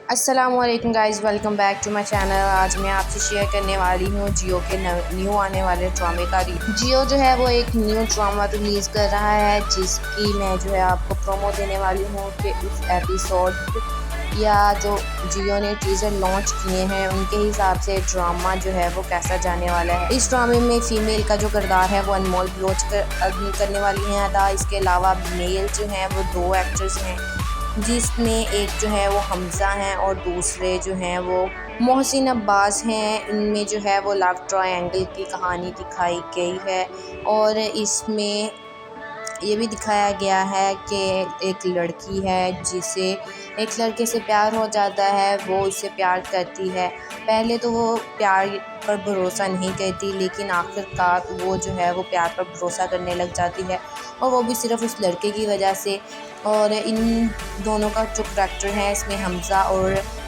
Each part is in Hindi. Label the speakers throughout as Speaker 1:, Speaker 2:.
Speaker 1: अस्सलामुअलैकुम guys, welcome back to my channel. आज मैं आपसे शेयर करने वाली हूँ जियो के न्यू आने वाले ड्रामे का जियो जो है वो एक न्यू ड्रामा रिलीज़ कर रहा है, जिसकी मैं जो है आपको प्रोमो देने वाली हूँ कि उस एपिसोड या जो जियो ने टीज़र लॉन्च किए हैं उनके हिसाब से ड्रामा जो है वो कैसा जाने वाला है। इस ड्रामे में फ़ीमेल का जो किरदार है वो अनमोल बलोच करने वाली हैं अदा। इसके अलावा मेल जो हैं वो 2 एक्टर्स हैं, जिसमें एक जो है वो हमज़ा हैं और दूसरे जो हैं वो मोहसिन अब्बास हैं। इनमें जो है वो लव ट्रायंगल की कहानी दिखाई गई है और इसमें ये भी दिखाया गया है कि एक लड़की है जिसे एक लड़के से प्यार हो जाता है, वो उससे प्यार करती है। पहले तो वो प्यार पर भरोसा नहीं करती, लेकिन आखिरकार वो जो है वो प्यार पर भरोसा करने लग जाती है, और वो भी सिर्फ़ उस लड़के की वजह से। और इन दोनों का जो करैक्टर है इसमें हमज़ा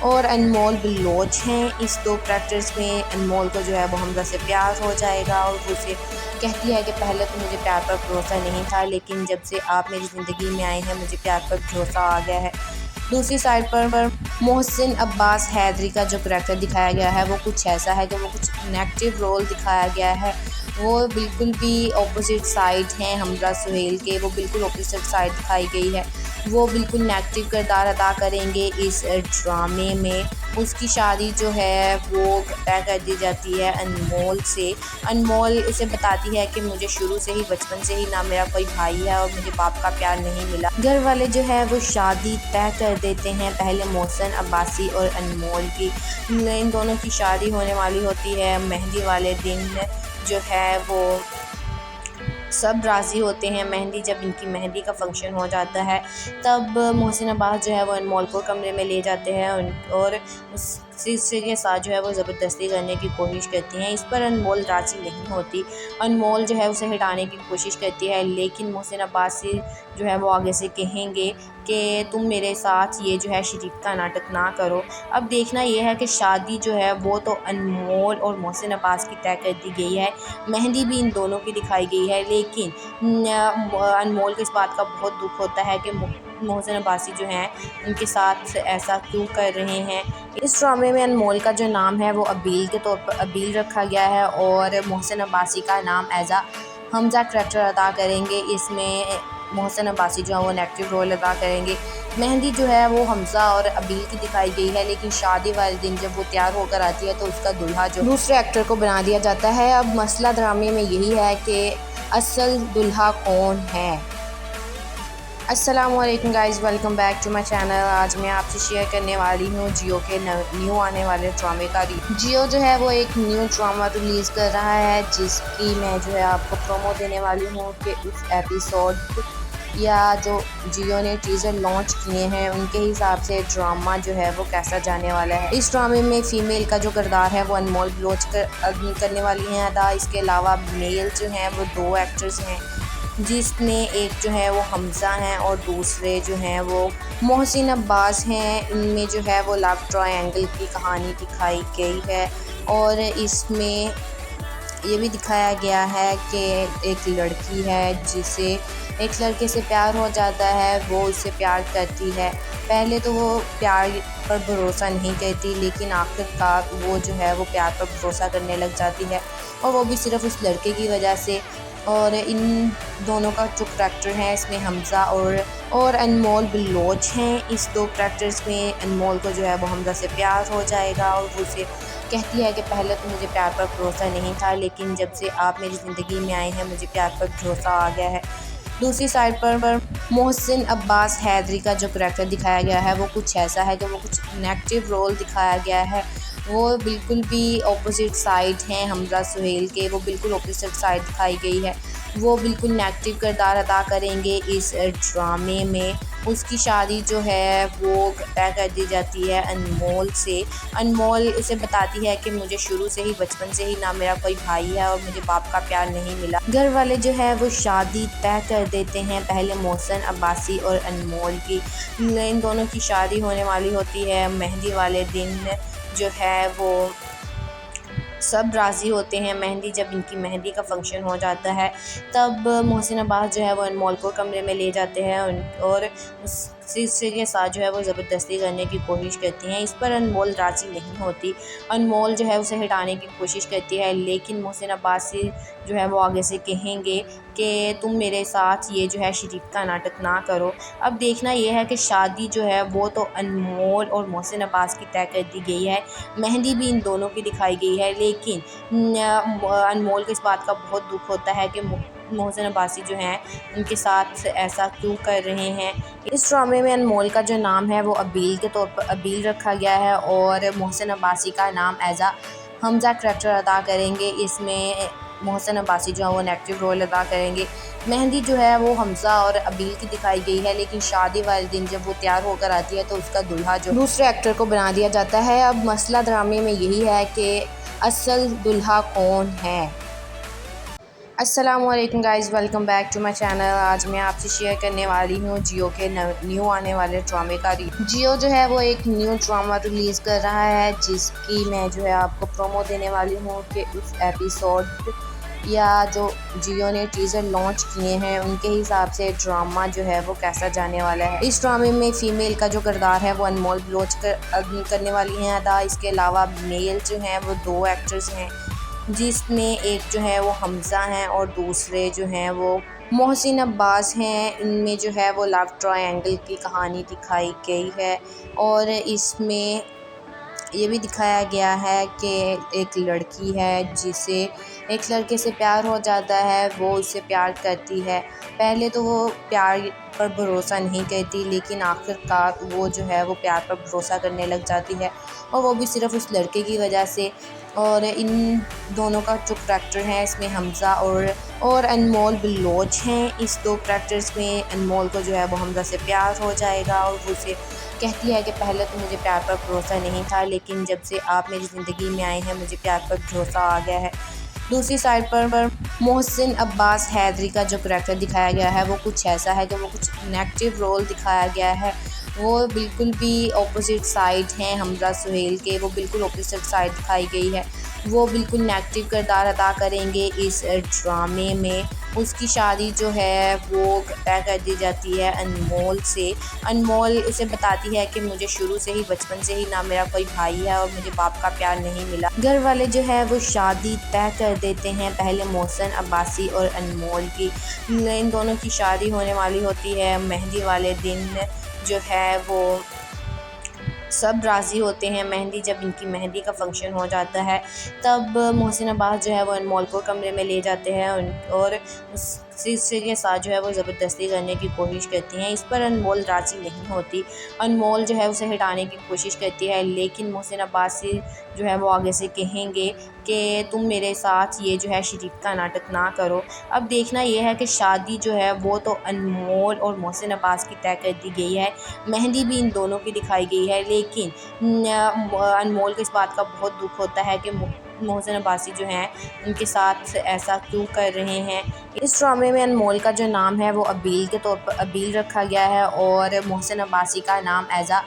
Speaker 1: और अनमोल बलोच हैं। इस 2 करैक्टर्स में अनमोल को जो है वो हमज़ा से प्यार हो जाएगा और वो उसे कहती है कि पहले तो मुझे प्यार पर भरोसा नहीं था, लेकिन जब से आप मेरी ज़िंदगी में आए हैं मुझे प्यार पर भरोसा आ गया है। दूसरी साइड पर मोहसिन अब्बास हैदरी का जो करैक्टर दिखाया गया है वो कुछ ऐसा है कि वो कुछ नेगेटिव रोल दिखाया गया है। वो बिल्कुल भी ऑपोजिट साइड हैं हमज़ा सुहेल के, वो बिल्कुल ऑपोजिट साइड दिखाई गई है। वो बिल्कुल नेगेटिव किरदार अदा करेंगे इस ड्रामे में। उसकी शादी जो है वो तय कर दी जाती है अनमोल से। अनमोल उसे बताती है कि मुझे शुरू से ही, बचपन से ही ना मेरा कोई भाई है और मुझे बाप का प्यार नहीं मिला। घर वाले जो है वो शादी तय कर देते हैं, पहले मोहसिन अब्बासी और अनमोल की। इन दोनों की शादी होने वाली होती है। मेहंदी वाले दिन जो है वो सब राज़ी होते हैं। जब इनकी मेहंदी का फ़ंक्शन हो जाता है तब मोहसिन अब्बास जो है वो अनमोल को कमरे में ले जाते हैं और उसी के साथ जो है वो ज़बरदस्ती करने की कोशिश करती हैं। इस पर अनमोल राज़ी नहीं होती। अनमोल जो है उसे हटाने की कोशिश करती है, लेकिन मोहसिन अब्बास से जो है वो आगे से कहेंगे कि तुम मेरे साथ ये जो है शरीक का नाटक ना करो। अब देखना ये है कि शादी जो है वो तो अनमोल और मोहसिन अब्बास की तय कर दी गई है, मेहंदी भी इन दोनों की दिखाई गई है, लेकिन अनमोल को इस बात का बहुत दुख होता है कि मोहसिन अब्बासी जो हैं उनके साथ ऐसा क्यों कर रहे हैं। इस ड्रामे में अनमोल का जो नाम है वो अबील के तौर पर अबील रखा गया है और मोहसिन अब्बासी का नाम एज़ा हमज़ा करैक्टर अदा करेंगे। इसमें मोहसिन अब्बासी जो है वो नेगेटिव रोल अदा करेंगे। मेहंदी जो है वो हमज़ा और अबील की दिखाई गई है, लेकिन शादी वाले दिन जब वो तैयार होकर आती है तो उसका दूल्हा जो दूसरे एक्टर को बना दिया जाता है। अब मसला ड्रामे में यही है कि असल दूल्हा कौन है। अस्सलामुअलैकुम guys, welcome back to my channel. आज मैं आपसे शेयर करने वाली हूँ जियो के न्यू आने वाले ड्रामे का जियो जो है वो एक न्यू ड्रामा रिलीज़ कर रहा है, जिसकी मैं जो है आपको प्रोमो देने वाली हूँ कि उस एपिसोड या जो जियो ने टीज़र लॉन्च किए हैं उनके हिसाब से ड्रामा जो है वो कैसा जाने वाला है। इस ड्रामे में फ़ीमेल का जो किरदार है वो अनमोल बलोच करने वाली हैं अदा। इसके अलावा मेल जो हैं वो 2 एक्टर्स हैं, जिसमें एक जो है वो हमज़ा हैं और दूसरे जो हैं वो मोहसिन अब्बास हैं। इनमें जो है वो लव ट्रायंगल की कहानी दिखाई गई है और इसमें ये भी दिखाया गया है कि एक लड़की है जिसे एक लड़के से प्यार हो जाता है, वो उससे प्यार करती है। पहले तो वो प्यार पर भरोसा नहीं करती, लेकिन आखिरकार वो जो है वो प्यार पर भरोसा करने लग जाती है, और वो भी सिर्फ़ उस लड़के की वजह से। और इन दोनों का जो करैक्टर है इसमें हमज़ा और अनमोल बलोच हैं। इस 2 करैक्टर्स में अनमोल को जो है वो हमज़ा से प्यार हो जाएगा और वो उसे कहती है कि पहले तो मुझे प्यार पर भरोसा नहीं था, लेकिन जब से आप मेरी ज़िंदगी में आए हैं मुझे प्यार पर भरोसा आ गया है। दूसरी साइड पर मोहसिन अब्बास हैदरी का जो करैक्टर दिखाया गया है वो कुछ ऐसा है कि वो कुछ नेगेटिव रोल दिखाया गया है। वो बिल्कुल भी ऑपोजिट साइड हैं हमज़ा सुहेल के, वो बिल्कुल ऑपोजिट साइड दिखाई गई है। वो बिल्कुल नेगेटिव किरदार अदा करेंगे इस ड्रामे में। उसकी शादी जो है वो तय कर दी जाती है अनमोल से। अनमोल उसे बताती है कि मुझे शुरू से ही, बचपन से ही ना मेरा कोई भाई है और मुझे बाप का प्यार नहीं मिला। घर वाले जो है वो शादी तय कर देते हैं, पहले मोहसिन अब्बासी और अनमोल की। इन दोनों की शादी होने वाली होती है। मेहंदी वाले दिन जो है वो सब राज़ी होते हैं। जब इनकी मेहंदी का फ़ंक्शन हो जाता है तब मोहसिन अब्बास जो है वो अनमोल को कमरे में ले जाते हैं और सिलसिले के साथ जो है वो ज़बरदस्ती करने की कोशिश करती हैं। इस पर अनमोल राज़ी नहीं होती। अनमोल जो है उसे हटाने की कोशिश करती है, लेकिन मोहसिन अब्बासी जो है वो आगे से कहेंगे कि तुम मेरे साथ ये जो है शरीफ का नाटक ना करो। अब देखना ये है कि शादी जो है वो तो अनमोल और मोहसिन अब्बास की तय कर दी गई है। मेहंदी भी इन दोनों की दिखाई गई है, लेकिन अनमोल को इस बात का बहुत दुख होता है कि मोहसिन अब्बासी जो हैं उनके साथ ऐसा क्यों कर रहे हैं। इस ड्रामे में अनमोल का जो नाम है वो अबील के तौर पर अबील रखा गया है और मोहसिन अब्बासी का नाम एज आ हमजा करैक्टर अदा करेंगे। इसमें मोहसिन अब्बासी जो है वो नेगेटिव रोल अदा करेंगे। मेहंदी जो है वो हमजा और अबील की दिखाई गई है, लेकिन शादी वाले दिन जब वो तैयार होकर आती है तो उसका दूल्हा जो दूसरे एक्टर को बना दिया जाता है। अब मसला ड्रामे में यही है कि असल दूल्हा कौन है। अस्सलामुअलैकुम guys, welcome back to my channel. आज मैं आपसे शेयर करने वाली हूँ जियो के न्यू आने वाले ड्रामे का रिव्यू। जियो जो है वो एक न्यू ड्रामा रिलीज़ कर रहा है, जिसकी मैं जो है आपको प्रोमो देने वाली हूँ कि उस एपिसोड या जो जियो ने टीज़र लॉन्च किए हैं उनके हिसाब से ड्रामा जो है वो कैसा जाने वाला है। इस ड्रामे में फ़ीमेल का जो किरदार है वो अनमोल बलोच करने वाली हैं अदा। इसके अलावा मेल जो हैं वो 2 एक्टर्स हैं, जिसमें एक जो है वो हमज़ा हैं और दूसरे जो हैं वो मोहसिन अब्बास हैं। इनमें जो है वो लव ट्रायंगल की कहानी दिखाई गई है और इसमें ये भी दिखाया गया है कि एक लड़की है जिसे एक लड़के से प्यार हो जाता है, वो उससे प्यार करती है। पहले तो वो प्यार पर भरोसा नहीं करती, लेकिन आखिरकार वो जो है वो प्यार पर भरोसा करने लग जाती है, और वो भी सिर्फ़ उस लड़के की वजह से। और इन दोनों का जो करैक्टर है इसमें हमज़ा और अनमोल बलोच हैं। इस 2 करैक्टर्स में अनमोल को जो है वो हमज़ा से प्यार हो जाएगा और वो उसे कहती है कि पहले तो मुझे प्यार पर भरोसा नहीं था, लेकिन जब से आप मेरी ज़िंदगी में आए हैं मुझे प्यार पर भरोसा आ गया है। दूसरी साइड पर मोहसिन अब्बास हैदरी का जो करैक्टर दिखाया गया है वो कुछ ऐसा है कि वो कुछ नेगेटिव रोल दिखाया गया है। वो बिल्कुल भी ऑपोजिट साइड हैं हमजा सुहेल के, वो बिल्कुल ऑपोजिट साइड दिखाई गई है। वो बिल्कुल नेगेटिव किरदार अदा करेंगे इस ड्रामे में। उसकी शादी जो है वो तय कर दी जाती है अनमोल से। अनमोल उसे बताती है कि मुझे शुरू से ही बचपन से ही ना मेरा कोई भाई है और मुझे बाप का प्यार नहीं मिला। घर वाले जो है वो शादी तय कर देते हैं, पहले मोहसिन अब्बासी और अनमोल की। इन दोनों की शादी होने वाली होती है। मेहंदी वाले दिन जो है वो सब राज़ी होते हैं। मेहंदी जब इनकी मेहंदी का फंक्शन हो जाता है तब मोहसिन अब्बास जो है वो अनमोल को कमरे में ले जाते हैं और उस सिलसिले के साथ जो है वो ज़बरदस्ती करने की कोशिश करती हैं। इस पर अनमोल राज़ी नहीं होती। अनमोल जो है उसे हटाने की कोशिश करती है, लेकिन मोहसिन अब्बासी जो है वो आगे से कहेंगे कि तुम मेरे साथ ये जो है शरीफ का नाटक ना करो। अब देखना ये है कि शादी जो है वो तो अनमोल और मोहसिन अब्बास की तय कर दी गई है। मेहंदी भी इन दोनों की दिखाई गई है, लेकिन अनमोल को इस बात का बहुत दुख होता है कि मोहसिन अब्बासी जो हैं उनके साथ ऐसा क्यों कर रहे हैं। इस ड्रामे में अनमोल का जो नाम है वो अबील के तौर पर अबील रखा गया है और मोहसिन अब्बासी का नाम एज आ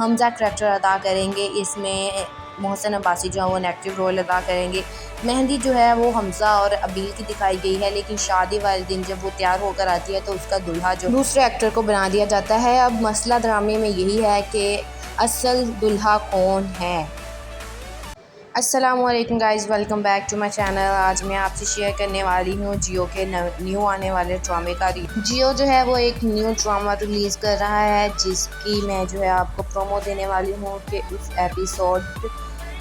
Speaker 1: हमजा करैक्टर अदा करेंगे। इसमें मोहसिन अब्बासी जो है वो नेगेटिव रोल अदा करेंगे। मेहंदी जो है वो हमज़ा और अबील की दिखाई गई है, लेकिन शादी वाले दिन जब वो तैयार होकर आती है तो उसका दूल्हा जो दूसरे एक्टर को बना दिया जाता है। अब मसला ड्रामे में यही है कि असल दूल्हा कौन है। अस्सलामुअलैकुम guys, welcome back to my channel. आज मैं आपसे शेयर करने वाली हूँ जियो के न्यू आने वाले ड्रामे का रिव्यू। जियो जो है वो एक न्यू ड्रामा रिलीज़ कर रहा है, जिसकी मैं जो है आपको प्रोमो देने वाली हूँ कि उस एपिसोड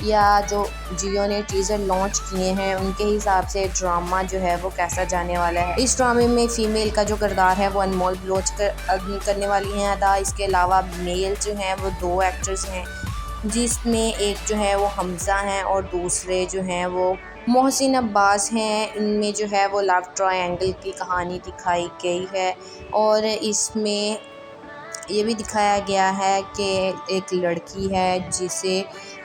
Speaker 1: या जो जियो ने टीज़र लॉन्च किए हैं उनके हिसाब से ड्रामा जो है वो कैसा जाने वाला है। इस ड्रामे में फ़ीमेल का जो किरदार है वो अनमोल बलोच करने वाली हैं अदा। इसके अलावा मेल जो हैं वो 2 एक्टर्स हैं, जिसमें एक जो है वो हमज़ा हैं और दूसरे जो हैं वो मोहसिन अब्बास हैं। इनमें जो है वो लव ट्रायंगल की कहानी दिखाई गई है और इसमें ये भी दिखाया गया है कि एक लड़की है जिसे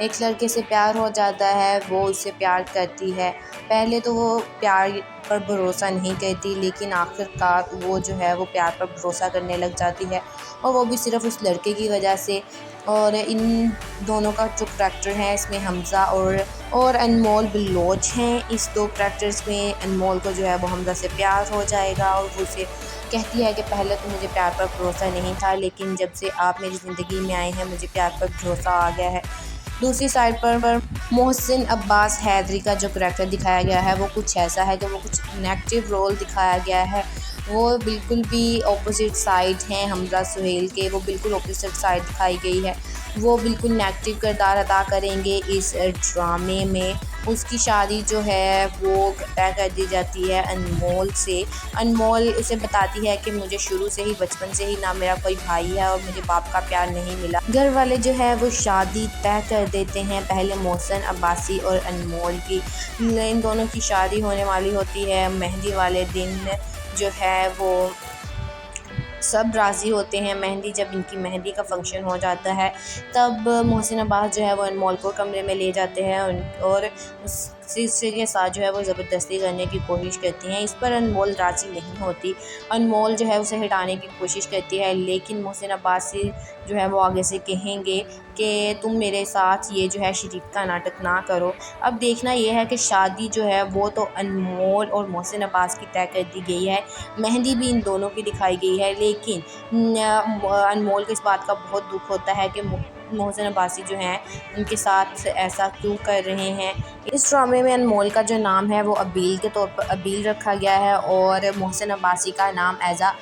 Speaker 1: एक लड़के से प्यार हो जाता है, वो उससे प्यार करती है। पहले तो वो प्यार पर भरोसा नहीं करती, लेकिन आखिरकार वो जो है वो प्यार पर भरोसा करने लग जाती है, और वो भी सिर्फ़ उस लड़के की वजह से। और इन दोनों का जो करैक्टर है इसमें हमज़ा और अनमोल बलोच हैं। इस दो करैक्टर्स में अनमोल को जो है वो हमजा से प्यार हो जाएगा और वो उसे कहती है कि पहले तो मुझे प्यार पर भरोसा नहीं था, लेकिन जब से आप मेरी ज़िंदगी में आए हैं मुझे प्यार पर भरोसा आ गया है। दूसरी साइड पर मोहसिन अब्बास हैदरी का जो करैक्टर दिखाया गया है वो कुछ ऐसा है कि वो कुछ नेगेटिव रोल दिखाया गया है। वो बिल्कुल भी ऑपोजिट साइड हैं हमजा सुहेल के, वो बिल्कुल ऑपोजिट साइड दिखाई गई है। वो बिल्कुल नेगेटिव किरदार अदा करेंगे इस ड्रामे में। उसकी शादी जो है वो तय कर दी जाती है अनमोल से। अनमोल उसे बताती है कि मुझे शुरू से ही, बचपन से ही ना मेरा कोई भाई है और मुझे बाप का प्यार नहीं मिला। घर वाले जो है वो शादी तय कर देते हैं पहले मोहसिन अब्बासी और अनमोल की। इन दोनों की शादी होने वाली होती है। मेहंदी वाले दिन जो है वो सब राज़ी होते हैं। जब इनकी मेहंदी का फंक्शन हो जाता है तब मोहसिन अब्बास जो है वो अनमोल को कमरे में ले जाते हैं और उसी के साथ जो है वो ज़बरदस्ती करने की कोशिश करती हैं। इस पर अनमोल राज़ी नहीं होती। अनमोल जो है उसे हटाने की कोशिश करती है, लेकिन मोहसिन अब्बास जो है वो आगे से कहेंगे कि तुम मेरे साथ ये जो है शरीक का नाटक ना करो। अब देखना यह है कि शादी जो है वो तो अनमोल और मोहसिन अब्बास की तय कर दी गई है। मेहंदी भी इन दोनों की दिखाई गई है, लेकिन अनमोल को इस बात का बहुत दुख होता है कि मोहसिन अब्बासी जो हैं उनके साथ ऐसा क्यों कर रहे हैं। इस ड्रामे में अनमोल का जो नाम है वो अबील के तौर पर अबील रखा गया है और मोहसिन अब्बासी का नाम एज़ा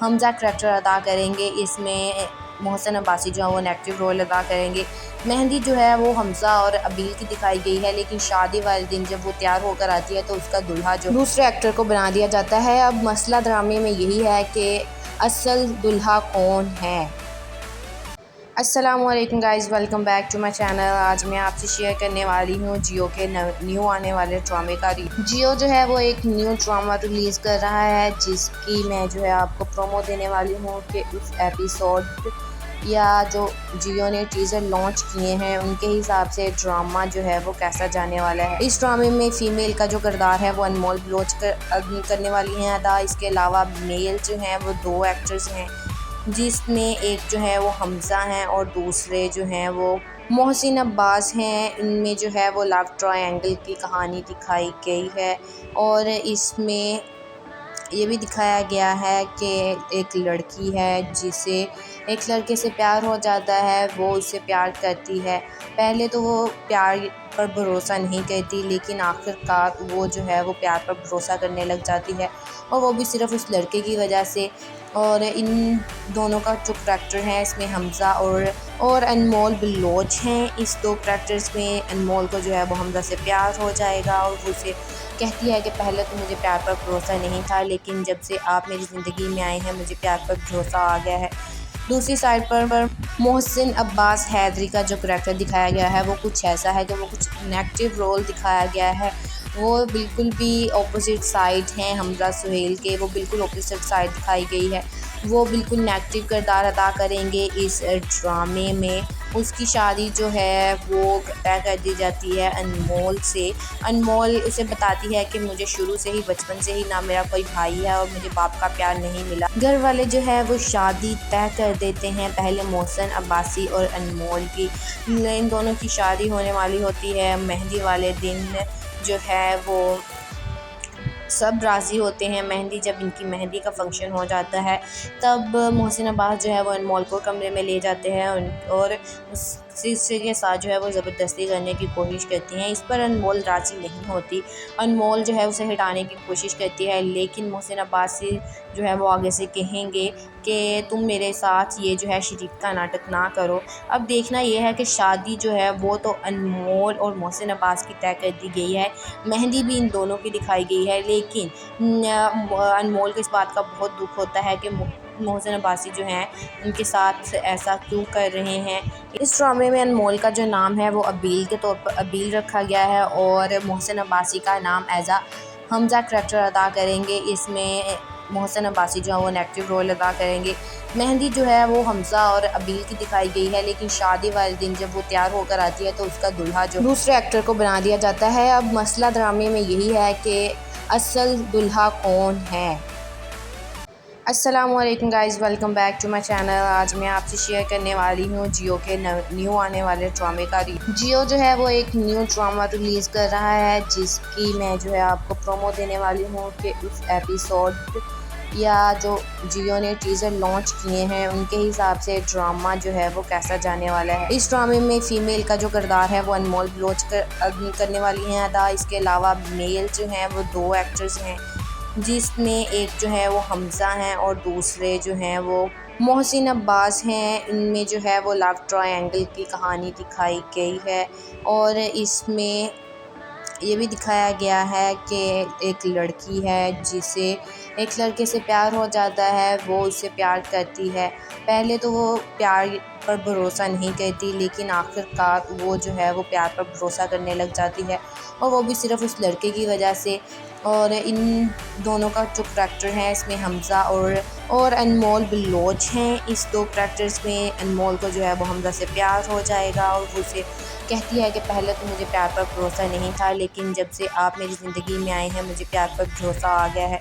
Speaker 1: हमजा करैक्टर अदा करेंगे। इसमें मोहसिन अब्बासी जो है वो नेगेटिव रोल अदा करेंगे। मेहंदी जो है वो हमजा और अबील की दिखाई गई है, लेकिन शादी वाले दिन जब वो तैयार होकर आती है तो उसका दूल्हा जो दूसरे एक्टर को बना दिया जाता है। अब मसला ड्रामे में यही है कि असल दूल्हा कौन है। अस्सलामुअलैकुम guys, welcome back to my channel. आज मैं आपसे शेयर करने वाली हूँ जियो के न्यू आने वाले ड्रामे का रिव्यू। जियो जो है वो एक न्यू ड्रामा रिलीज़ कर रहा है, जिसकी मैं जो है आपको प्रोमो देने वाली हूँ कि उस एपिसोड या जो जियो ने टीज़र लॉन्च किए हैं उनके हिसाब से ड्रामा जो है वो कैसा जाने वाला है। इस ड्रामे में फ़ीमेल का जो किरदार है वो अनमोल बलोच करने वाली हैं अदा। इसके अलावा मेल जो हैं वो दो एक्टर्स हैं, जिसमें एक जो है वो हमज़ा हैं और दूसरे जो हैं वो मोहसिन अब्बास हैं। इनमें जो है वो लव ट्रायंगल की कहानी दिखाई गई है और इसमें ये भी दिखाया गया है कि एक लड़की है जिसे एक लड़के से प्यार हो जाता है, वो उससे प्यार करती है। पहले तो वो प्यार पर भरोसा नहीं करती, लेकिन आखिरकार वो जो है वो प्यार पर भरोसा करने लग जाती है, और वो भी सिर्फ़ उस लड़के की वजह से। और इन दोनों का जो करैक्टर है इसमें हमज़ा और अनमोल बलोच हैं। इस दो करैक्टर्स में अनमोल को जो है वो हमज़ा से प्यार हो जाएगा और वो उसे कहती है कि पहले तो मुझे प्यार पर भरोसा नहीं था, लेकिन जब से आप मेरी ज़िंदगी में आए हैं मुझे प्यार पर भरोसा आ गया है। दूसरी साइड पर मोहसिन अब्बास हैदरी का जो करैक्टर दिखाया गया है वो कुछ ऐसा है कि वो कुछ नेगेटिव रोल दिखाया गया है। वो बिल्कुल भी ऑपोजिट साइड हैं हमजा सुहेल के, वो बिल्कुल ऑपोजिट साइड दिखाई गई है। वो बिल्कुल नेगेटिव किरदार अदा करेंगे इस ड्रामे में। उसकी शादी जो है वो तय कर दी जाती है अनमोल से। अनमोल उसे बताती है कि मुझे शुरू से ही, बचपन से ही ना मेरा कोई भाई है और मुझे बाप का प्यार नहीं मिला। घर वाले जो है वो शादी तय कर देते हैं पहले मोहसिन अब्बासी और अनमोल की। इन दोनों की शादी होने वाली होती है। मेहंदी वाले दिन जो है वो सब राज़ी होते हैं। जब इनकी मेहंदी का फंक्शन हो जाता है तब मोहसिन अब्बास जो है वो अनमोल को कमरे में ले जाते हैं और उसी के साथ जो है वो ज़बरदस्ती करने की कोशिश करती हैं। इस पर अनमोल राज़ी नहीं होती। अनमोल जो है उसे हटाने की कोशिश करती है, लेकिन मोहसिन अब्बास जो है वो आगे से कहेंगे कि तुम मेरे साथ ये जो है शरीक का नाटक ना करो। अब देखना यह है कि शादी जो है वो तो अनमोल और मोहसिन अब्बास की तय कर दी गई है। मेहंदी भी इन दोनों की दिखाई गई है, लेकिन अनमोल को इस बात का बहुत दुख होता है कि मोहसिन अब्बासी जो हैं उनके साथ ऐसा क्यों कर रहे हैं। इस ड्रामे में अनमोल का जो नाम है वो अबील के तौर पर अबील रखा गया है और मोहसिन अब्बासी का नाम एज़ा हमजा करैक्टर अदा करेंगे। इसमें मोहसिन अब्बासी जो है वो नेगेटिव रोल अदा करेंगे। मेहंदी जो है वो हमज़ा और अबील की दिखाई गई है, लेकिन शादी वाले दिन जब वो तैयार होकर आती है तो उसका दूल्हा जो दूसरे एक्टर को बना दिया जाता है। अब मसला ड्रामे में यही है कि असल दूल्हा कौन है। अस्सलामुअलैकुम guys, welcome back to my channel. आज मैं आपसे शेयर करने वाली हूँ जियो के न्यू आने वाले ड्रामे का रिव्यू। जियो जो है वो एक न्यू ड्रामा रिलीज़ कर रहा है, जिसकी मैं जो है आपको प्रोमो देने वाली हूँ कि उस एपिसोड या जो जियो ने टीज़र लॉन्च किए हैं उनके हिसाब से ड्रामा जो है वो कैसा जाने वाला है। इस ड्रामे में फ़ीमेल का जो किरदार है वो अनमोल बलोच करने वाली हैं अदा। इसके अलावा मेल जो हैं वो 2 एक्टर्स हैं, जिसमें एक जो है वो हमज़ा हैं और दूसरे जो हैं वो मोहसिन अब्बास हैं। इनमें जो है वो लव ट्रायंगल की कहानी दिखाई गई है और इसमें ये भी दिखाया गया है कि एक लड़की है जिसे एक लड़के से प्यार हो जाता है, वो उससे प्यार करती है। पहले तो वो प्यार पर भरोसा नहीं करती, लेकिन आखिरकार वो जो है वो प्यार पर भरोसा करने लग जाती है, और वो भी सिर्फ़ उस लड़के की वजह से। और इन दोनों का जो करैक्टर है इसमें हमज़ा और अनमोल बलोच हैं। इस 2 करैक्टर्स में अनमोल को जो है वो हमज़ा से प्यार हो जाएगा और वो उसे कहती है कि पहले तो मुझे प्यार पर भरोसा नहीं था, लेकिन जब से आप मेरी ज़िंदगी में आए हैं मुझे प्यार पर भरोसा आ गया है।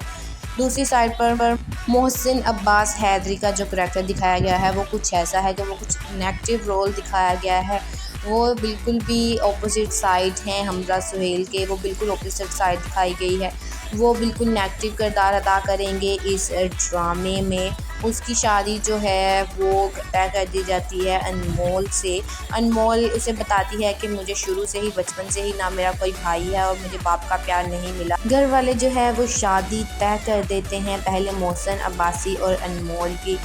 Speaker 1: दूसरी साइड पर मोहसिन अब्बास हैदरी का जो करैक्टर दिखाया गया है वो कुछ ऐसा है कि वो कुछ नेगेटिव रोल दिखाया गया है। वो बिल्कुल भी ऑपोजिट साइड हैं हमजा सुहेल के, वो बिल्कुल ऑपोजिट साइड दिखाई गई है। वो बिल्कुल नेगेटिव किरदार अदा करेंगे इस ड्रामे में। उसकी शादी जो है वो तय कर दी जाती है अनमोल से। अनमोल उसे बताती है कि मुझे शुरू से ही, बचपन से ही ना मेरा कोई भाई है और मुझे बाप का प्यार नहीं मिला। घर वाले जो है वो शादी तय कर देते हैं, पहले मोहसिन अब्बासी और अनमोल की।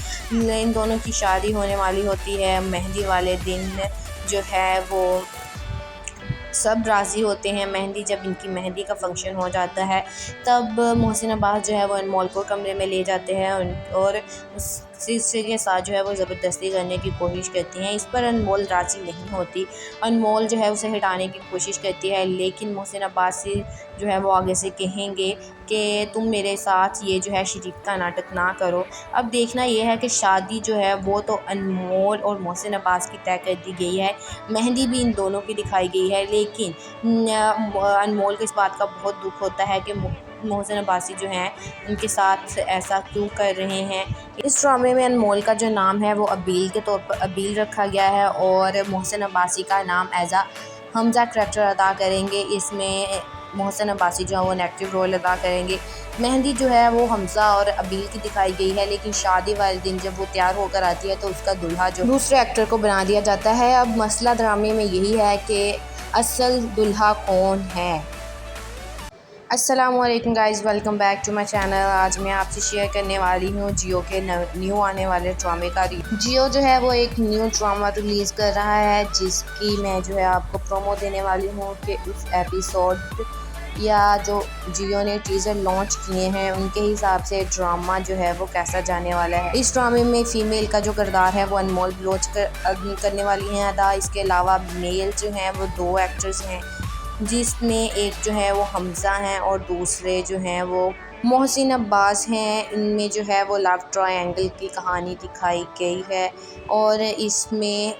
Speaker 1: इन दोनों की शादी होने वाली होती है। मेहंदी वाले दिन जो है वो सब राज़ी होते हैं। जब इनकी मेहंदी का फ़ंक्शन हो जाता है तब मोहसिन अब्बास जो है वो अनमोल को कमरे में ले जाते हैं और उसी के साथ जो है वो ज़बरदस्ती करने की कोशिश करती हैं। इस पर अनमोल राज़ी नहीं होती। अनमोल जो है उसे हटाने की कोशिश करती है, लेकिन मोहसिन अब्बास जो है वो आगे से कहेंगे कि तुम मेरे साथ ये जो है शरीक का नाटक ना करो। अब देखना ये है कि शादी जो है वो तो अनमोल और मोहसिन अब्बास की तय कर दी गई है, मेहंदी भी इन दोनों की दिखाई गई है, लेकिन अनमोल को इस बात का बहुत दुख होता है कि मोहसिन अब्बासी जो हैं उनके साथ ऐसा क्यों कर रहे हैं। इस ड्रामे में अनमोल का जो नाम है वो अबील के तौर पर अबील रखा गया है और मोहसिन अब्बासी का नाम एज़ आ हमज़ा करैक्टर अदा करेंगे। इसमें मोहसिन अब्बासी जो है वो नेगेटिव रोल अदा करेंगे। मेहंदी जो है वो हमज़ा और अबील की दिखाई गई है, लेकिन शादी वाले दिन जब वो तैयार होकर आती है तो उसका दूल्हा जो दूसरे एक्टर को बना दिया जाता है। अब मसला ड्रामे में यही है कि असल दूल्हा कौन है। अस्सलामुअलैकुम guys, welcome back to my channel. आज मैं आपसे शेयर करने वाली हूँ जियो के न्यू आने वाले ड्रामे का रिव्यू। जियो जो है वो एक न्यू ड्रामा रिलीज़ कर रहा है, जिसकी मैं जो है आपको प्रोमो देने वाली हूँ कि उस एपिसोड या जो जियो ने टीज़र लॉन्च किए हैं उनके हिसाब से ड्रामा जो है वो कैसा जाने वाला है। इस ड्रामे में फ़ीमेल का जो किरदार है वो अनमोल बलोच करने वाली हैं अदा। इसके अलावा मेल जो हैं वो 2 एक्टर्स हैं, जिसमें एक जो है वो हमज़ा हैं और दूसरे जो हैं वो मोहसिन अब्बास हैं। इनमें जो है वो लव ट्रायंगल की कहानी दिखाई गई है और इसमें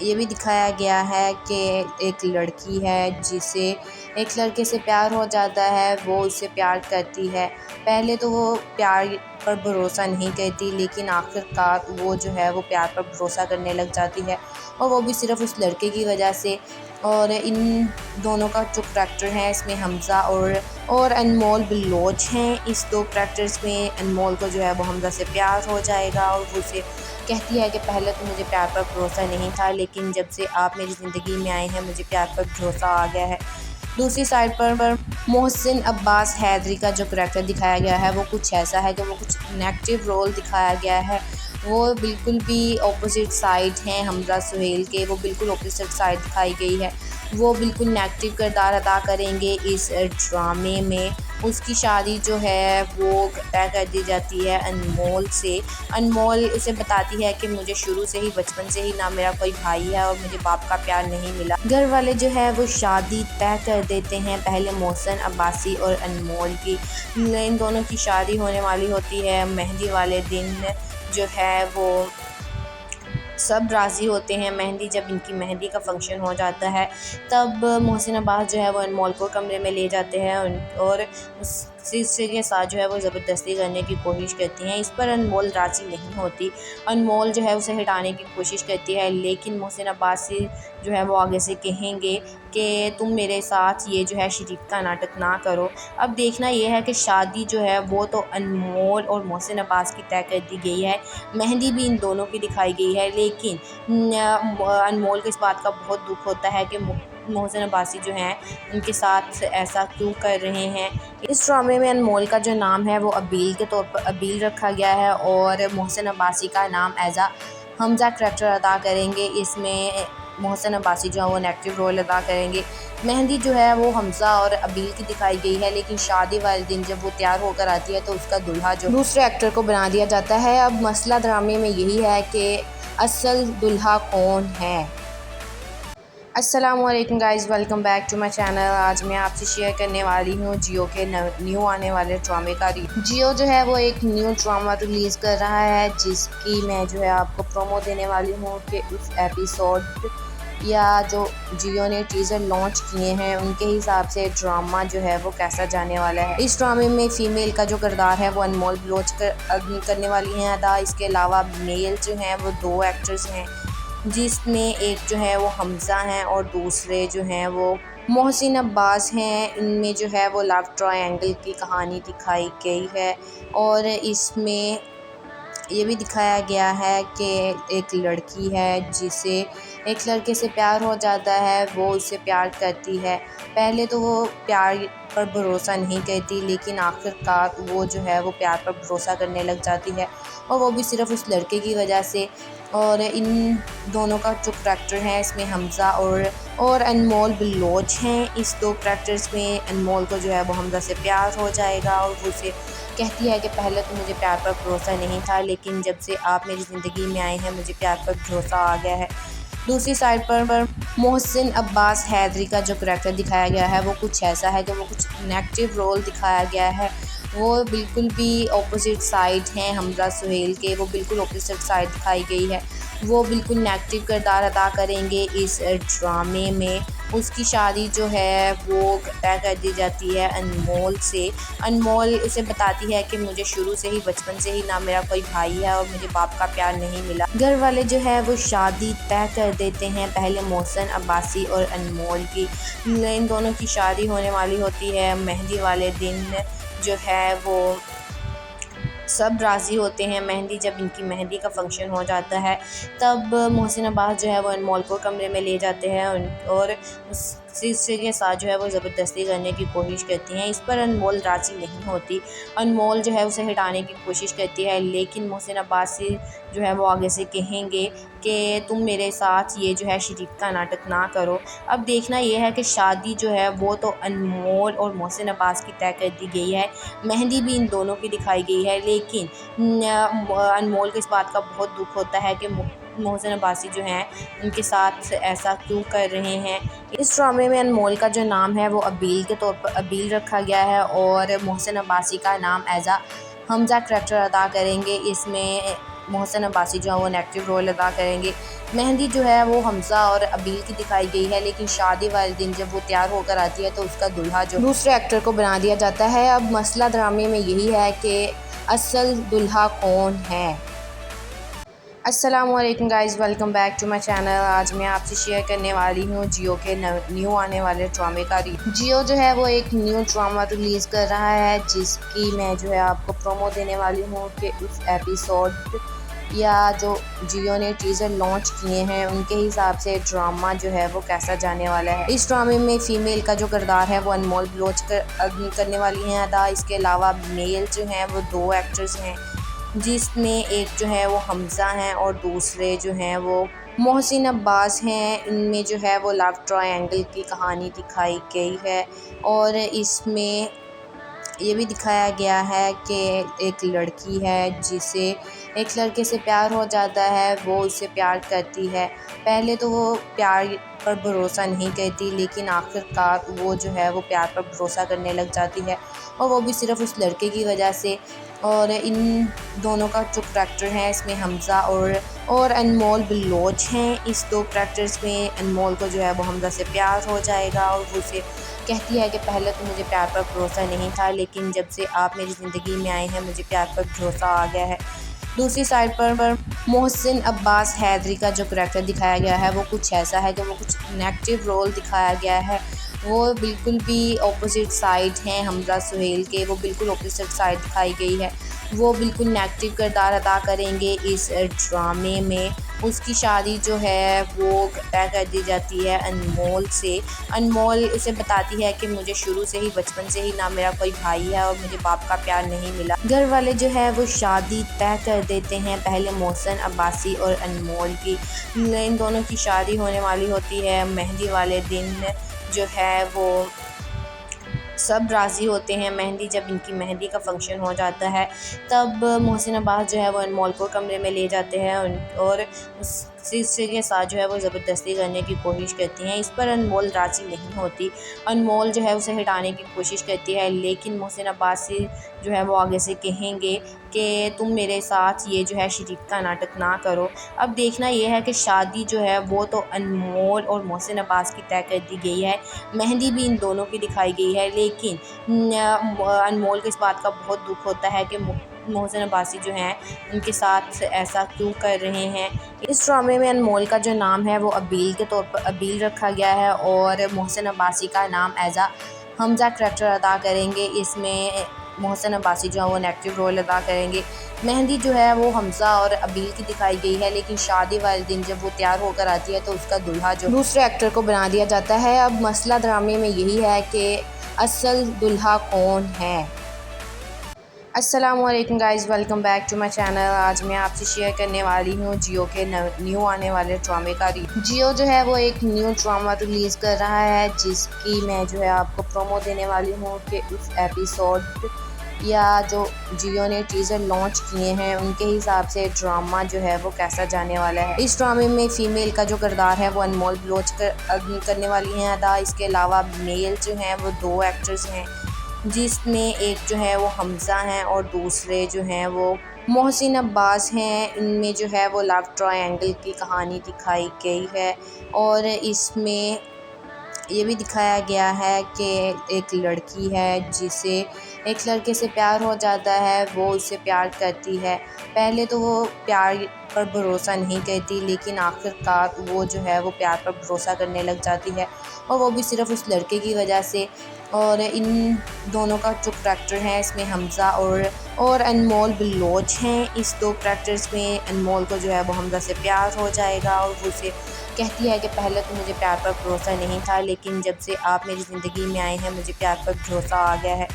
Speaker 1: ये भी दिखाया गया है कि एक लड़की है जिसे एक लड़के से प्यार हो जाता है, वो उससे प्यार करती है। पहले तो वो प्यार पर भरोसा नहीं करती, लेकिन आखिरकार वो जो है वो प्यार पर भरोसा करने लग जाती है, और वो भी सिर्फ़ उस लड़के की वजह से। और इन दोनों का जो करैक्टर है इसमें हमज़ा और अनमोल बलोच हैं। इस 2 करैक्टर्स में अनमोल को जो है वो हमज़ा से प्यार हो जाएगा और वो उसे कहती है कि पहले तो मुझे प्यार पर भरोसा नहीं था, लेकिन जब से आप मेरी ज़िंदगी में आए हैं मुझे प्यार पर भरोसा आ गया है। दूसरी साइड पर मोहसिन अब्बास हैदरी का जो करैक्टर दिखाया गया है वो कुछ ऐसा है कि वो कुछ नेगेटिव रोल दिखाया गया है। वो बिल्कुल भी ऑपोजिट साइड हैं हमजा सुहेल के, वो बिल्कुल ऑपोजिट साइड दिखाई गई है। वो बिल्कुल नेगेटिव किरदार अदा करेंगे इस ड्रामे में। उसकी शादी जो है वो तय कर दी जाती है अनमोल से। अनमोल उसे बताती है कि मुझे शुरू से ही, बचपन से ही ना मेरा कोई भाई है और मुझे बाप का प्यार नहीं मिला। घर वाले जो है वो शादी तय कर देते हैं, पहले मोहसिन अब्बासी और अनमोल की। इन दोनों की शादी होने वाली होती है। मेहंदी वाले दिन जो है वो सब राज़ी होते हैं। जब इनकी मेहंदी का फ़ंक्शन हो जाता है तब मोहसिन अब्बास जो है वो अनमोल को कमरे में ले जाते हैं और सिलसिले के साथ जो है वो ज़बरदस्ती करने की कोशिश करती हैं। इस पर अनमोल राज़ी नहीं होती। अनमोल जो है उसे हटाने की कोशिश करती है, लेकिन मोहसिन अब्बासी जो है वो आगे से कहेंगे कि तुम मेरे साथ ये जो है शरीफ का नाटक ना करो। अब देखना ये है कि शादी जो है वो तो अनमोल और मोहसिन अब्बास की तय कर दी गई है। मेहंदी भी इन दोनों की दिखाई गई है, लेकिन अनमोल को इस बात का बहुत दुख होता है कि मोहसिन अब्बासी जो हैं उनके साथ ऐसा क्यों कर रहे हैं। इस ड्रामे में अनमोल का जो नाम है वो अबील के तौर पर अबील रखा गया है और मोहसिन अब्बासी का नाम एज आ हमजा करैक्टर अदा करेंगे। इसमें मोहसिन अब्बासी जो है वो नेगेटिव रोल अदा करेंगे। मेहंदी जो है वो हमजा और अबील की दिखाई गई है, लेकिन शादी वाले दिन जब वो तैयार होकर आती है तो उसका दूल्हा जो दूसरे एक्टर को बना दिया जाता है। अब मसला ड्रामे में यही है कि असल दूल्हा कौन है। अस्सलामुअलैकुम guys, welcome back to my channel. आज मैं आपसे शेयर करने वाली हूँ जियो के न्यू आने वाले ड्रामे का रिव्यू। जियो जो है वो एक न्यू ड्रामा रिलीज़ कर रहा है, जिसकी मैं जो है आपको प्रोमो देने वाली हूँ कि उस एपिसोड या जो जियो ने टीज़र लॉन्च किए हैं उनके हिसाब से ड्रामा जो है वो कैसा जाने वाला है। इस ड्रामे में फ़ीमेल का जो किरदार है वो अनमोल बलोच करने वाली हैं अदा। इसके अलावा मेल जो हैं वो 2 एक्टर्स हैं, जिसमें एक जो है वो हमज़ा हैं और दूसरे जो हैं वो मोहसिन अब्बास हैं। इनमें जो है वो लव ट्रायंगल की कहानी दिखाई गई है और इसमें ये भी दिखाया गया है कि एक लड़की है जिसे एक लड़के से प्यार हो जाता है, वो उससे प्यार करती है। पहले तो वो प्यार पर भरोसा नहीं करती, लेकिन आखिरकार वो जो है वो प्यार पर भरोसा करने लग जाती है, और वो भी सिर्फ़ उस लड़के की वजह से। और इन दोनों का जो करैक्टर है इसमें हमज़ा और अनमोल बलोच हैं। इस 2 करैक्टर्स में अनमोल को जो है वो हमज़ा से प्यार हो जाएगा और वो उसे कहती है कि पहले तो मुझे प्यार पर भरोसा नहीं था, लेकिन जब से आप मेरी ज़िंदगी में आए हैं मुझे प्यार पर भरोसा आ गया है। दूसरी साइड पर मोहसिन अब्बास हैदरी का जो करैक्टर दिखाया गया है वो कुछ ऐसा है कि वो कुछ नेगेटिव रोल दिखाया गया है। वो बिल्कुल भी ऑपोजिट साइड हैं हमजा सुहेल के, वो बिल्कुल ऑपोजिट साइड दिखाई गई है। वो बिल्कुल नेगेटिव किरदार अदा करेंगे इस ड्रामे में। उसकी शादी जो है वो तय कर दी जाती है अनमोल से। अनमोल उसे बताती है कि मुझे शुरू से ही बचपन से ही ना मेरा कोई भाई है और मुझे बाप का प्यार नहीं मिला। घर वाले जो है वो शादी तय कर देते हैं, पहले मोहसिन अब्बासी और अनमोल की। इन दोनों की शादी होने वाली होती है। मेहंदी वाले दिन जो है वो सब राज़ी होते हैं। जब इनकी मेहंदी का फंक्शन हो जाता है तब मोहसिन अब्बास जो है वो अनमोल को कमरे में ले जाते हैं और उस सिलसिले के साथ जो है वो ज़बरदस्ती करने की कोशिश करती हैं। इस पर अनमोल राज़ी नहीं होती। अनमोल जो है उसे हटाने की कोशिश करती है, लेकिन मोहसिन अब्बासी जो है वो आगे से कहेंगे कि तुम मेरे साथ ये जो है शरीफ का नाटक ना करो। अब देखना ये है कि शादी जो है वो तो अनमोल और मोहसिन अब्बास की तय कर दी गई है। मेहंदी भी इन दोनों की दिखाई गई है, लेकिन अनमोल को इस बात का बहुत दुख होता है कि मोहसिन अब्बासी जो हैं उनके साथ ऐसा क्यों कर रहे हैं। इस ड्रामे में अनमोल का जो नाम है वो अबील के तौर पर अबील रखा गया है और मोहसिन अब्बासी का नाम एज आ हमजा करैक्टर अदा करेंगे। इसमें मोहसिन अब्बासी जो है वो नेगेटिव रोल अदा करेंगे। मेहंदी जो है वो हमज़ा और अबील की दिखाई गई है, लेकिन शादी वाले दिन जब वो तैयार होकर आती है तो उसका दूल्हा जो दूसरे एक्टर को बना दिया जाता है। अब मसला ड्रामे में यही है कि असल दूल्हा कौन है। अस्सलामुअलैकुम guys, welcome back to my channel. आज मैं आपसे शेयर करने वाली हूँ जियो के न्यू आने वाले ड्रामे का रिव्यू। जियो जो है वो एक न्यू ड्रामा रिलीज़ कर रहा है, जिसकी मैं जो है आपको प्रोमो देने वाली हूँ कि उस एपिसोड या जो जियो ने टीज़र लॉन्च किए हैं उनके हिसाब से ड्रामा जो है वो कैसा जाने वाला है। इस ड्रामे में फ़ीमेल का जो किरदार है वो अनमोल बलोच करने वाली हैं अदा। इसके अलावा मेल जो हैं वो 2 एक्टर्स हैं, जिसमें एक जो है वो हमज़ा हैं और दूसरे जो हैं वो मोहसिन अब्बास हैं। इनमें जो है वो लव ट्रायंगल की कहानी दिखाई गई है और इसमें ये भी दिखाया गया है कि एक लड़की है जिसे एक लड़के से प्यार हो जाता है, वो उससे प्यार करती है। पहले तो वो प्यार पर भरोसा नहीं करती, लेकिन आखिरकार वो जो है वो प्यार पर भरोसा करने लग जाती है, और वो भी सिर्फ़ उस लड़के की वजह से। और इन दोनों का जो करैक्टर है इसमें हमज़ा और अनमोल बलोच हैं। इस दो करैक्टर्स में अनमोल को जो है वो हमज़ा से प्यार हो जाएगा और वो उसे कहती है कि पहले तो मुझे प्यार पर भरोसा नहीं था, लेकिन जब से आप मेरी ज़िंदगी में आए हैं मुझे प्यार पर भरोसा आ गया है। दूसरी साइड पर मोहसिन अब्बास हैदरी का जो करैक्टर दिखाया गया है वो कुछ ऐसा है कि वो कुछ नेगेटिव रोल दिखाया गया है। वो बिल्कुल भी ऑपोजिट साइड हैं हमज़ा सुहेल के, वो बिल्कुल ऑपोजिट साइड दिखाई गई है। वो बिल्कुल नेगेटिव किरदार अदा करेंगे इस ड्रामे में। उसकी शादी जो है वो तय कर दी जाती है अनमोल से। अनमोल उसे बताती है कि मुझे शुरू से ही बचपन से ही ना मेरा कोई भाई है और मुझे बाप का प्यार नहीं मिला। घर वाले जो है वो शादी तय कर देते हैं पहले मोहसिन अब्बासी और अनमोल की। इन दोनों की शादी होने वाली होती है। मेहंदी वाले दिन जो है वो सब राज़ी होते हैं। जब इनकी मेहंदी का फ़ंक्शन हो जाता है तब मोहसिन अब्बास जो है वो अनमोल को कमरे में ले जाते हैं और उसी के साथ जो है वो ज़बरदस्ती करने की कोशिश करती हैं। इस पर अनमोल राज़ी नहीं होती। अनमोल जो है उसे हटाने की कोशिश करती है, लेकिन मोहसिन अब्बास जो है वो आगे से कहेंगे कि तुम मेरे साथ ये जो है शरीक का नाटक ना करो। अब देखना यह है कि शादी जो है वो तो अनमोल और मोहसिन अब्बास की तय कर दी गई है। मेहंदी भी इन दोनों की दिखाई गई है, लेकिन अनमोल को इस बात का बहुत दुख होता है कि मोहसिन अब्बासी जो हैं उनके साथ ऐसा क्यों कर रहे हैं। इस ड्रामे में अनमोल का जो नाम है वो अबील के तौर पर अबील रखा गया है और मोहसिन अब्बासी का नाम एज़ हमज़ा करैक्टर अदा करेंगे। इसमें मोहसिन अब्बासी जो है वो नेगेटिव रोल अदा करेंगे। मेहंदी जो है वो हमज़ा और अबील की दिखाई गई है, लेकिन शादी वाले दिन जब वो तैयार होकर आती है तो उसका दूल्हा जो दूसरे एक्टर को बना दिया जाता है। अब मसला ड्रामे में यही है कि असल दूल्हा कौन है। अस्सलामुअलैकुम guys, welcome back to my channel. आज मैं आपसे शेयर करने वाली हूँ जियो के न्यू आने वाले ड्रामे का रिव्यू। जियो जो है वो एक न्यू ड्रामा रिलीज़ कर रहा है, जिसकी मैं जो है आपको प्रोमो देने वाली हूँ कि उस एपिसोड या जो जियो ने टीज़र लॉन्च किए हैं उनके हिसाब से ड्रामा जो है वो कैसा जाने वाला है। इस ड्रामे में फ़ीमेल का जो किरदार है वो अनमोल बलोच करने वाली हैं अदा। इसके अलावा मेल जो हैं वो दो एक्टर्स हैं, जिसमें एक जो है वो हमज़ा हैं और दूसरे जो हैं वो मोहसिन अब्बास हैं। इनमें जो है वो लव ट्रायंगल की कहानी दिखाई गई है और इसमें ये भी दिखाया गया है कि एक लड़की है जिसे एक लड़के से प्यार हो जाता है, वो उससे प्यार करती है। पहले तो वो प्यार पर भरोसा नहीं करती, लेकिन आखिरकार वो जो है वो प्यार पर भरोसा करने लग जाती है, और वो भी सिर्फ़ उस लड़के की वजह से। और इन दोनों का जो करैक्टर है इसमें हमज़ा और अनमोल बलोच हैं। इस दो करैक्टर्स में अनमोल को जो है वो हमज़ा से प्यार हो जाएगा और वो उसे कहती है कि पहले तो मुझे प्यार पर भरोसा नहीं था, लेकिन जब से आप मेरी ज़िंदगी में आए हैं मुझे प्यार पर भरोसा आ गया है।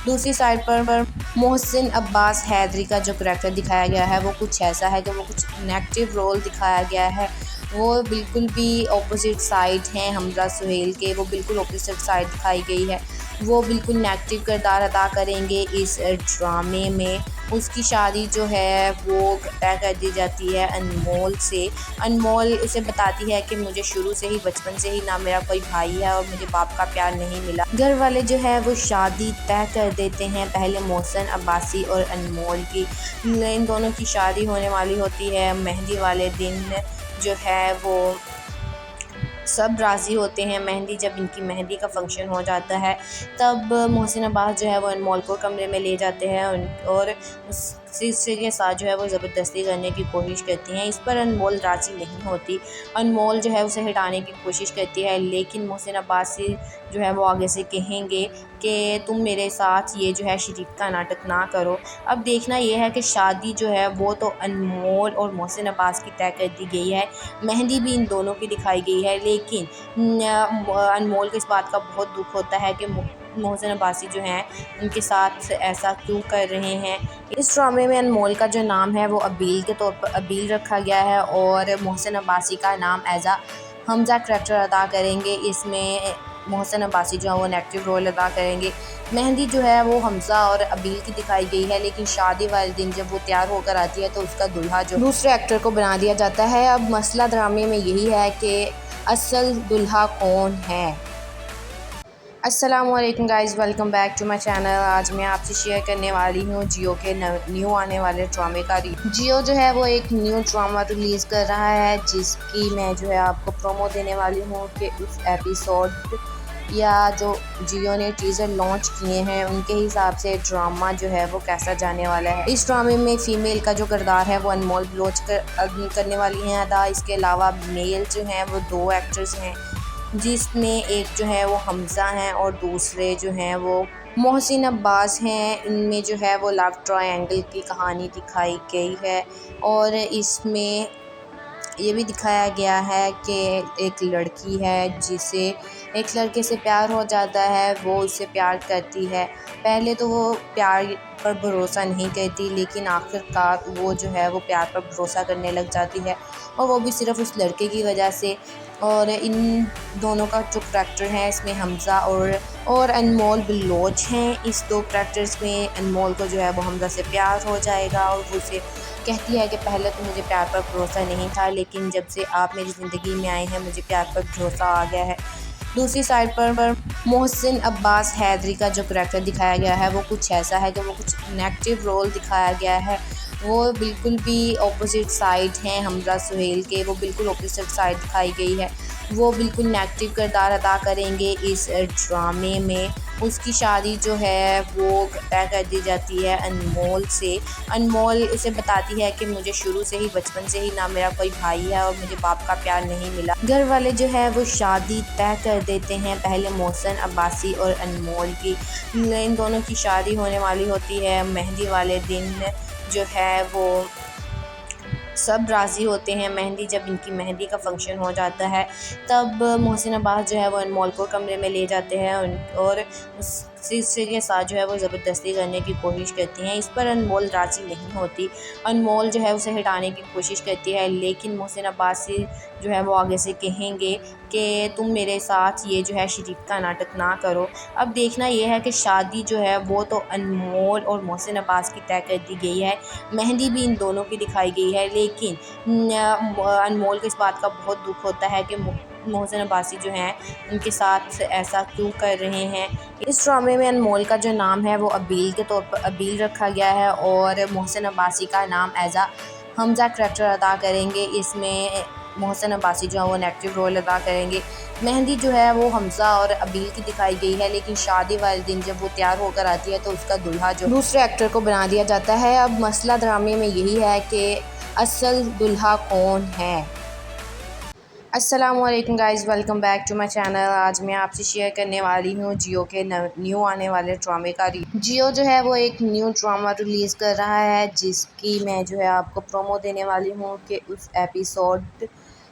Speaker 1: दूसरी साइड पर मोहसिन अब्बास हैदरी का जो करैक्टर दिखाया गया है वो कुछ ऐसा है कि वो कुछ नेगेटिव रोल दिखाया गया है। वो बिल्कुल भी ऑपोजिट साइड हैं हमज़ा सुहेल के, वो बिल्कुल ऑपोजिट साइड दिखाई गई है। वो बिल्कुल नेगेटिव किरदार अदा करेंगे इस ड्रामे में। उसकी शादी जो है वो तय कर दी जाती है अनमोल से। अनमोल उसे बताती है कि मुझे शुरू से ही बचपन से ही ना मेरा कोई भाई है और मुझे बाप का प्यार नहीं मिला। घर वाले जो है वो शादी तय कर देते हैं पहले मोहसिन अब्बासी और अनमोल की। इन दोनों की शादी होने वाली होती है। मेहंदी वाले दिन जो है वो सब राज़ी होते हैं। जब इनकी मेहंदी का फ़ंक्शन हो जाता है तब मोहसिन अब्बास जो है वो अनमोल को कमरे में ले जाते हैं और उसी के साथ जो है वो ज़बरदस्ती करने की कोशिश करती हैं। इस पर अनमोल राज़ी नहीं होती। अनमोल जो है उसे हटाने की कोशिश करती है, लेकिन मोहसिन अब्बास जो है वो आगे से कहेंगे कि तुम मेरे साथ ये जो है शरीक का नाटक ना करो। अब देखना यह है कि शादी जो है वो तो अनमोल और मोहसिन अब्बास की तय कर दी गई है। मेहंदी भी इन दोनों की दिखाई गई है, लेकिन अनमोल को इस बात का बहुत दुख होता है कि मोहसिन अब्बासी जो हैं उनके साथ ऐसा क्यों कर रहे हैं। इस ड्रामे में अनमोल का जो नाम है वो अबील के तौर पर अबील रखा गया है और मोहसिन अब्बासी का नाम एज़ हमज़ा करैक्टर अदा करेंगे। इसमें मोहसिन अब्बासी जो है वो नेगेटिव रोल अदा करेंगे। मेहंदी जो है वो हमज़ा और अबील की दिखाई गई है, लेकिन शादी वाले दिन जब वो तैयार होकर आती है तो उसका दूल्हा जो दूसरे एक्टर को बना दिया जाता है। अब मसला ड्रामे में यही है कि असल दूल्हा कौन है। अस्सलामुअलैकुम guys, welcome back to my channel. आज मैं आपसे शेयर करने वाली हूँ जियो के न्यू आने वाले ड्रामे का जियो जो है वो एक न्यू ड्रामा रिलीज़ कर रहा है, जिसकी मैं जो है आपको प्रोमो देने वाली हूँ कि उस एपिसोड या जो जियो ने टीज़र लॉन्च किए हैं उनके हिसाब से ड्रामा जो है वो कैसा जाने वाला है। इस ड्रामे में फ़ीमेल का जो किरदार है वो अनमोल बलोच करने वाली हैं अदा। इसके अलावा मेल जो हैं वो 2 एक्टर्स हैं, जिसमें एक जो है वो हमज़ा हैं और दूसरे जो हैं वो मोहसिन अब्बास हैं। इनमें जो है वो लव ट्रायंगल की कहानी दिखाई गई है और इसमें ये भी दिखाया गया है कि एक लड़की है जिसे एक लड़के से प्यार हो जाता है, वो उससे प्यार करती है। पहले तो वो प्यार पर भरोसा नहीं करती, लेकिन आखिरकार वो जो है वो प्यार पर भरोसा करने लग जाती है, और वो भी सिर्फ़ उस लड़के की वजह से। और इन दोनों का जो करैक्टर है इसमें हमज़ा और अनमोल बलोच हैं। इस 2 करैक्टर्स में अनमोल को जो है वो हमज़ा से प्यार हो जाएगा और वो उसे कहती है कि पहले तो मुझे प्यार पर भरोसा नहीं था, लेकिन जब से आप मेरी ज़िंदगी में आए हैं मुझे प्यार पर भरोसा आ गया है। दूसरी साइड पर मोहसिन अब्बास हैदरी का जो करैक्टर दिखाया गया है वो कुछ ऐसा है कि वो कुछ नेगेटिव रोल दिखाया गया है। वो बिल्कुल भी ऑपोजिट साइड हैं हमजा सुहेल के, वो बिल्कुल ऑपोजिट साइड दिखाई गई है। वो बिल्कुल नेगेटिव किरदार अदा करेंगे इस ड्रामे में। उसकी शादी जो है वो तय कर दी जाती है अनमोल से। अनमोल उसे बताती है कि मुझे शुरू से ही बचपन से ही ना मेरा कोई भाई है और मुझे बाप का प्यार नहीं मिला। घर वाले जो है वो शादी तय कर देते हैं पहले मोहसिन अब्बासी और अनमोल की। इन दोनों की शादी होने वाली होती है। मेहंदी वाले दिन जो है वो सब राज़ी होते हैं। जब इनकी मेहंदी का फ़ंक्शन हो जाता है तब मोहसिन अब्बास जो है वो अनमोल को कमरे में ले जाते हैं और उससे के साथ जो है वो ज़बरदस्ती करने की कोशिश करती हैं। इस पर अनमोल राज़ी नहीं होती। अनमोल जो है उसे हटाने की कोशिश करती है, लेकिन मोहसिन अब्बास जो है वो आगे से कहेंगे कि तुम मेरे साथ ये जो है शरीफ का नाटक ना करो। अब देखना यह है कि शादी जो है वो तो अनमोल और मोहसिन अब्बास की तय कर दी गई है, मेहंदी भी इन दोनों की दिखाई गई है, लेकिन अनमोल को इस बात का बहुत दुख होता है कि मोहसिन अब्बासी जो हैं उनके साथ ऐसा क्यों कर रहे हैं। इस ड्रामे में अनमोल का जो नाम है वो अबील के तौर पर अबील रखा गया है और मोहसिन अब्बासी का नाम एज़ हमज़ा करैक्टर अदा करेंगे। इसमें मोहसिन अब्बासी जो है वो नेगेटिव रोल अदा करेंगे। मेहंदी जो है वो हमज़ा और अबील की दिखाई गई है, लेकिन शादी वाले दिन जब वो तैयार होकर आती है तो उसका दूल्हा जो दूसरे एक्टर को बना दिया जाता है। अब मसला ड्रामे में यही है कि असल दूल्हा कौन है। अस्सलामुअलैकुम guys, welcome back to my channel. आज मैं आपसे शेयर करने वाली हूँ जियो के न्यू आने वाले ड्रामे का जियो जो है वो एक न्यू ड्रामा रिलीज़ कर रहा है, जिसकी मैं जो है आपको प्रोमो देने वाली हूँ कि उस एपिसोड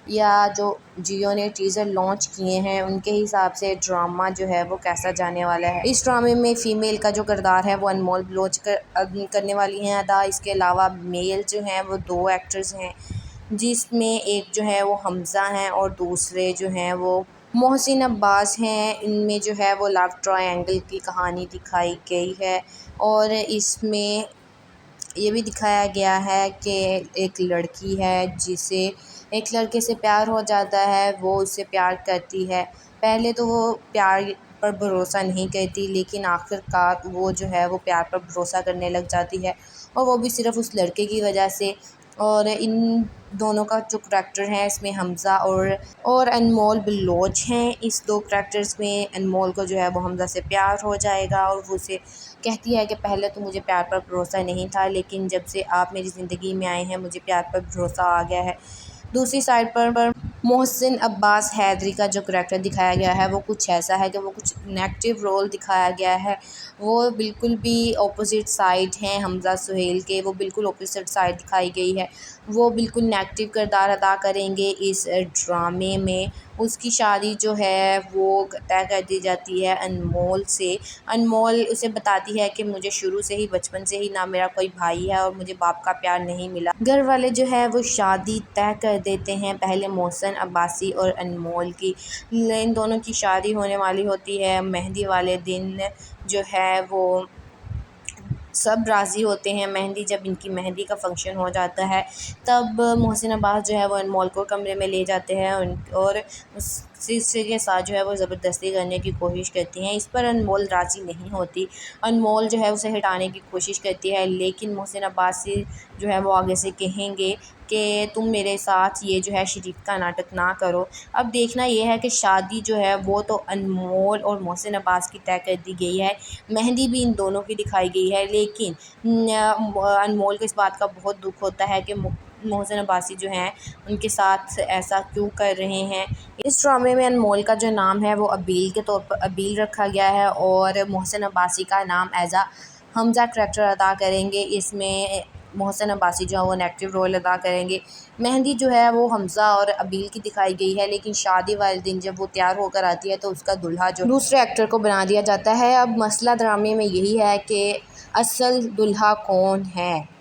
Speaker 1: या जो जियो ने टीज़र लॉन्च किए हैं उनके हिसाब से ड्रामा जो है वो कैसा जाने वाला है। इस ड्रामे में फ़ीमेल का जो किरदार है वो अनमोल बलोच करने वाली हैं अदा। इसके अलावा मेल जो हैं वो 2 एक्टर्स हैं, जिसमें एक जो है वो हमज़ा हैं और दूसरे जो हैं वो मोहसिन अब्बास हैं। इनमें जो है वो लव ट्रायंगल की कहानी दिखाई गई है और इसमें ये भी दिखाया गया है कि एक लड़की है जिसे एक लड़के से प्यार हो जाता है, वो उससे प्यार करती है। पहले तो वो प्यार पर भरोसा नहीं करती, लेकिन आखिरकार वो जो है वो प्यार पर भरोसा करने लग जाती है, और वो भी सिर्फ़ उस लड़के की वजह से। और इन दोनों का जो करैक्टर है इसमें हमज़ा और अनमोल बलोच हैं। इस 2 करैक्टर्स में अनमोल को जो है वो हमज़ा से प्यार हो जाएगा और वो उसे कहती है कि पहले तो मुझे प्यार पर भरोसा नहीं था, लेकिन जब से आप मेरी ज़िंदगी में आए हैं मुझे प्यार पर भरोसा आ गया है। दूसरी साइड पर मोहसिन अब्बास हैदरी का जो करैक्टर दिखाया गया है वो कुछ ऐसा है कि वो कुछ नेगेटिव रोल दिखाया गया है। वो बिल्कुल भी ऑपोजिट साइड हैं हमजा सुहेल के, वो बिल्कुल ऑपोजिट साइड दिखाई गई है। वो बिल्कुल नेगेटिव किरदार अदा करेंगे इस ड्रामे में। उसकी शादी जो है वो तय कर दी जाती है अनमोल से। अनमोल उसे बताती है कि मुझे शुरू से ही बचपन से ही ना मेरा कोई भाई है और मुझे बाप का प्यार नहीं मिला। घर वाले जो है वो शादी तय कर देते हैं पहले मोहसिन अब्बासी और अनमोल की। इन दोनों की शादी होने वाली होती है। मेहंदी वाले दिन जो है वो सब राज़ी होते हैं। जब इनकी मेहंदी का फ़ंक्शन हो जाता है तब मोहसिन अब्बास जो है वो अनमोल को कमरे में ले जाते हैं और के साथ जो है वो ज़बरदस्ती करने की कोशिश करती हैं। इस पर अनमोल राज़ी नहीं होती। अनमोल जो है उसे हटाने की कोशिश करती है, लेकिन मोहसिन अब्बासी जो है वो आगे से कहेंगे कि तुम मेरे साथ ये जो है शरीक का नाटक ना करो। अब देखना ये है कि शादी जो है वो तो अनमोल और मोहसिन अब्बास की तय कर दी गई है, मेहंदी भी इन दोनों की दिखाई गई है, लेकिन अनमोल को इस बात का बहुत दुख होता है कि मोहसिन अब्बासी जो हैं उनके साथ ऐसा क्यों कर रहे हैं। इस ड्रामे में अनमोल का जो नाम है वो अबील के तौर पर अबील रखा गया है और मोहसिन अब्बासी का नाम एज़ हमज़ा करैक्टर अदा करेंगे। इसमें मोहसिन अब्बासी जो है वो नेगेटिव रोल अदा करेंगे। मेहंदी जो है वो हमज़ा और अबील की दिखाई गई है, लेकिन शादी वाले दिन जब वो तैयार होकर आती है तो उसका दूल्हा जो दूसरे एक्टर को बना दिया जाता है। अब मसला ड्रामे में यही है कि असल दूल्हा कौन है।